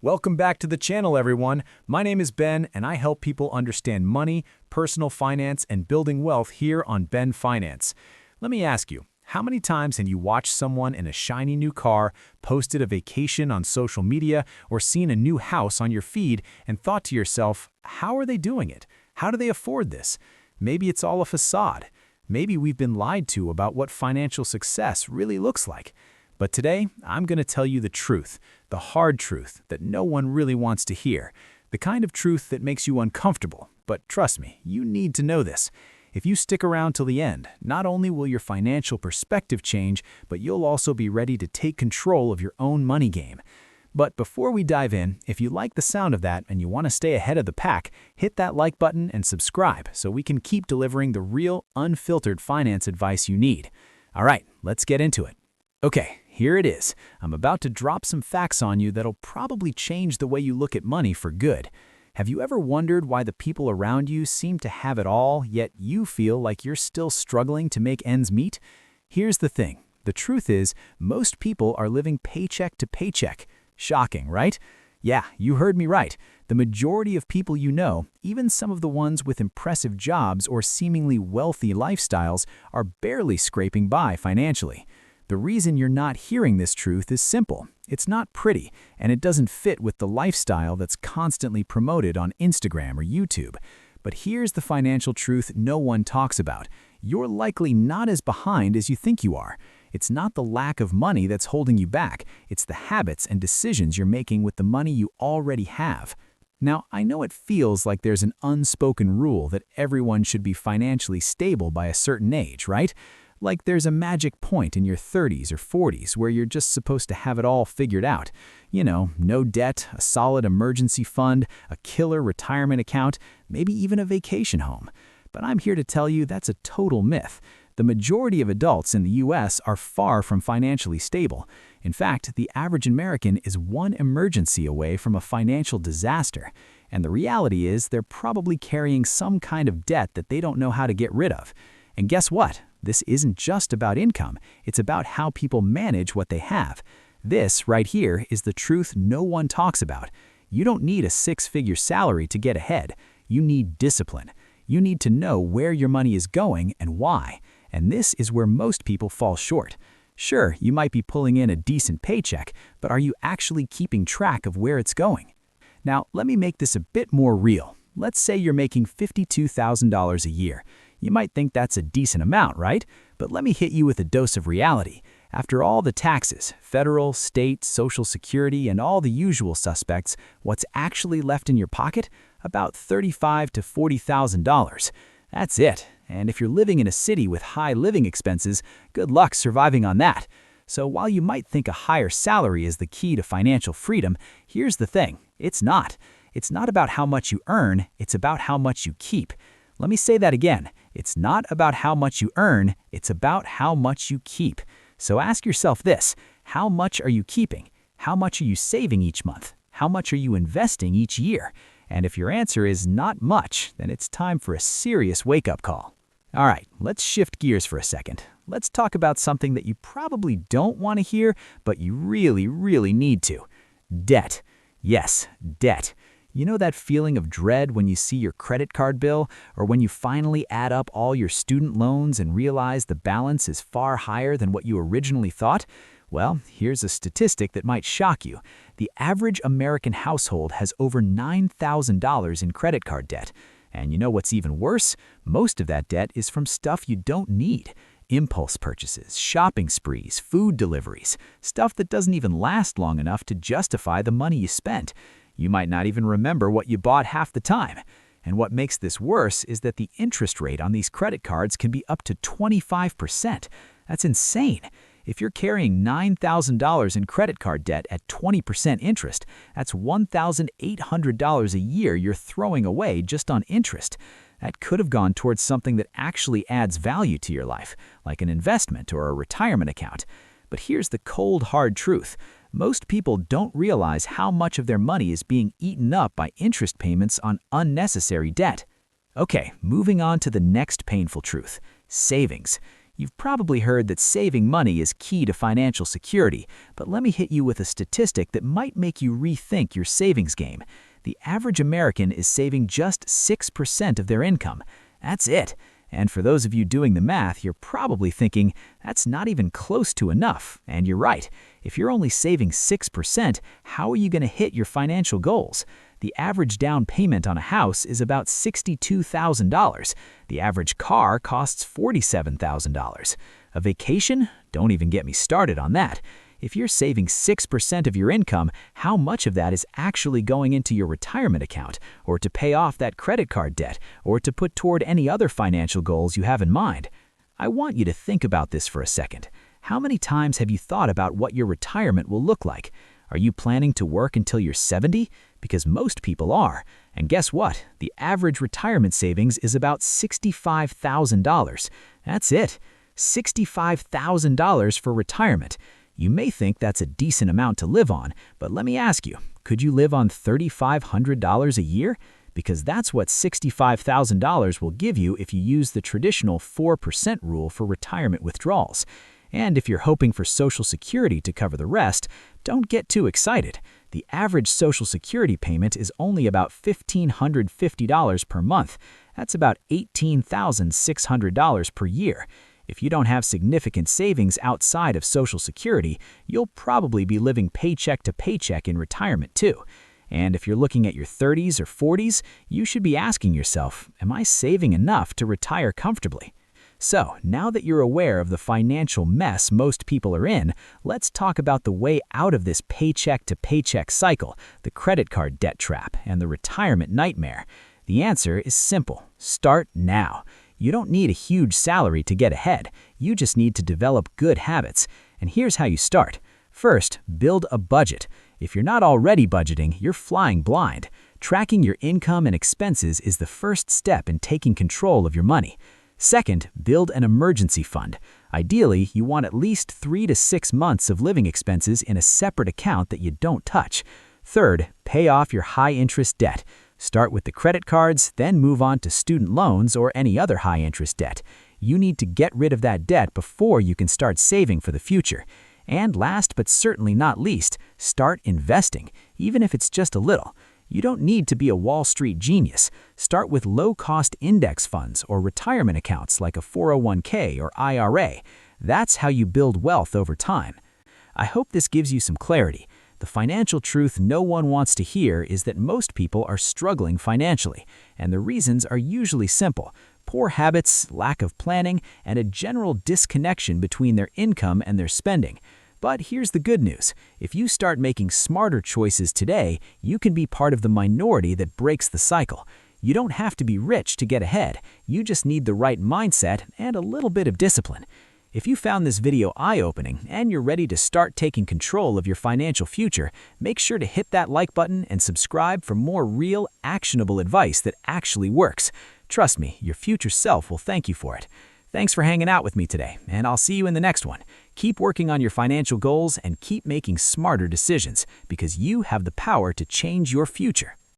Welcome back to the channel, everyone. My name is Ben, and I help people understand money, personal finance, and building wealth here on Ben Finance. Let me ask you, how many times have you watched someone in a shiny new car, posted a vacation on social media, or seen a new house on your feed and thought to yourself, how are they doing it? How do they afford this? Maybe it's all a facade. Maybe we've been lied to about what financial success really looks like. But today, I'm going to tell you the truth, the hard truth that no one really wants to hear, the kind of truth that makes you uncomfortable. But trust me, you need to know this. If you stick around till the end, not only will your financial perspective change, but you'll also be ready to take control of your own money game. But before we dive in, if you like the sound of that and you want to stay ahead of the pack, hit that like button and subscribe so we can keep delivering the real, unfiltered finance advice you need. All right, let's get into it. Okay, here it is. I'm about to drop some facts on you that'll probably change the way you look at money for good. Have you ever wondered why the people around you seem to have it all, yet you feel like you're still struggling to make ends meet? Here's the thing. The truth is, most people are living paycheck to paycheck. Shocking, right? Yeah, you heard me right. The majority of people you know, even some of the ones with impressive jobs or seemingly wealthy lifestyles, are barely scraping by financially. The reason you're not hearing this truth is simple. It's not pretty, and it doesn't fit with the lifestyle that's constantly promoted on Instagram or YouTube. But here's the financial truth no one talks about. You're likely not as behind as you think you are. It's not the lack of money that's holding you back. It's the habits and decisions you're making with the money you already have. Now, I know it feels like there's an unspoken rule that everyone should be financially stable by a certain age, right? Like there's a magic point in your 30s or 40s where you're just supposed to have it all figured out. You know, no debt, a solid emergency fund, a killer retirement account, maybe even a vacation home. But I'm here to tell you that's a total myth. The majority of adults in the US are far from financially stable. In fact, the average American is one emergency away from a financial disaster. And the reality is they're probably carrying some kind of debt that they don't know how to get rid of. And guess what? This isn't just about income, it's about how people manage what they have. This right here is the truth no one talks about. You don't need a six-figure salary to get ahead. You need discipline. You need to know where your money is going and why. And this is where most people fall short. Sure, you might be pulling in a decent paycheck, but are you actually keeping track of where it's going? Now, let me make this a bit more real. Let's say you're making $52,000 a year. You might think that's a decent amount, right? But let me hit you with a dose of reality. After all the taxes, federal, state, Social Security, and all the usual suspects, what's actually left in your pocket? About $35,000 to $40,000. That's it. And if you're living in a city with high living expenses, good luck surviving on that. So while you might think a higher salary is the key to financial freedom, here's the thing. It's not. It's not about how much you earn, it's about how much you keep. Let me say that again. It's not about how much you earn, it's about how much you keep. So ask yourself this, how much are you keeping? How much are you saving each month? How much are you investing each year? And if your answer is not much, then it's time for a serious wake-up call. All right, let's shift gears for a second. Let's talk about something that you probably don't want to hear, but you really, really need to. Debt. Yes, debt. You know that feeling of dread when you see your credit card bill, or when you finally add up all your student loans and realize the balance is far higher than what you originally thought? Well, here's a statistic that might shock you. The average American household has over $9,000 in credit card debt. And you know what's even worse? Most of that debt is from stuff you don't need. Impulse purchases, shopping sprees, food deliveries, stuff that doesn't even last long enough to justify the money you spent. You might not even remember what you bought half the time. And what makes this worse is that the interest rate on these credit cards can be up to 25%. That's insane. If you're carrying $9,000 in credit card debt at 20% interest, that's $1,800 a year you're throwing away just on interest. That could have gone towards something that actually adds value to your life, like an investment or a retirement account. But here's the cold, hard truth. Most people don't realize how much of their money is being eaten up by interest payments on unnecessary debt. Okay, moving on to the next painful truth, savings. You've probably heard that saving money is key to financial security, but let me hit you with a statistic that might make you rethink your savings game. The average American is saving just 6% of their income. That's it. And for those of you doing the math, you're probably thinking, that's not even close to enough. And you're right. If you're only saving 6%, how are you going to hit your financial goals? The average down payment on a house is about $62,000. The average car costs $47,000. A vacation? Don't even get me started on that. If you're saving 6% of your income, how much of that is actually going into your retirement account, or to pay off that credit card debt, or to put toward any other financial goals you have in mind? I want you to think about this for a second. How many times have you thought about what your retirement will look like? Are you planning to work until you're 70? Because most people are. And guess what? The average retirement savings is about $65,000. That's it. $65,000 for retirement. You may think that's a decent amount to live on, but let me ask you, could you live on $3,500 a year? Because that's what $65,000 will give you if you use the traditional 4% rule for retirement withdrawals. And if you're hoping for Social Security to cover the rest, don't get too excited. The average Social Security payment is only about $1,550 per month. That's about $18,600 per year. If you don't have significant savings outside of Social Security, you'll probably be living paycheck to paycheck in retirement too. And if you're looking at your 30s or 40s, you should be asking yourself, am I saving enough to retire comfortably? So, now that you're aware of the financial mess most people are in, let's talk about the way out of this paycheck to paycheck cycle, the credit card debt trap, and the retirement nightmare. The answer is simple. Start now. You don't need a huge salary to get ahead. You just need to develop good habits. And here's how you start. First, build a budget. If you're not already budgeting, you're flying blind. Tracking your income and expenses is the first step in taking control of your money. Second, build an emergency fund. Ideally, you want at least 3 to 6 months of living expenses in a separate account that you don't touch. Third, pay off your high-interest debt. Start with the credit cards, then move on to student loans or any other high-interest debt. You need to get rid of that debt before you can start saving for the future. And last but certainly not least, start investing, even if it's just a little. You don't need to be a Wall Street genius. Start with low-cost index funds or retirement accounts like a 401k or IRA. That's how you build wealth over time. I hope this gives you some clarity. The financial truth no one wants to hear is that most people are struggling financially, and the reasons are usually simple: poor habits, lack of planning, and a general disconnection between their income and their spending. But here's the good news. If you start making smarter choices today, you can be part of the minority that breaks the cycle. You don't have to be rich to get ahead. You just need the right mindset and a little bit of discipline. If you found this video eye-opening and you're ready to start taking control of your financial future, make sure to hit that like button and subscribe for more real, actionable advice that actually works. Trust me, your future self will thank you for it. Thanks for hanging out with me today, and I'll see you in the next one. Keep working on your financial goals and keep making smarter decisions, because you have the power to change your future.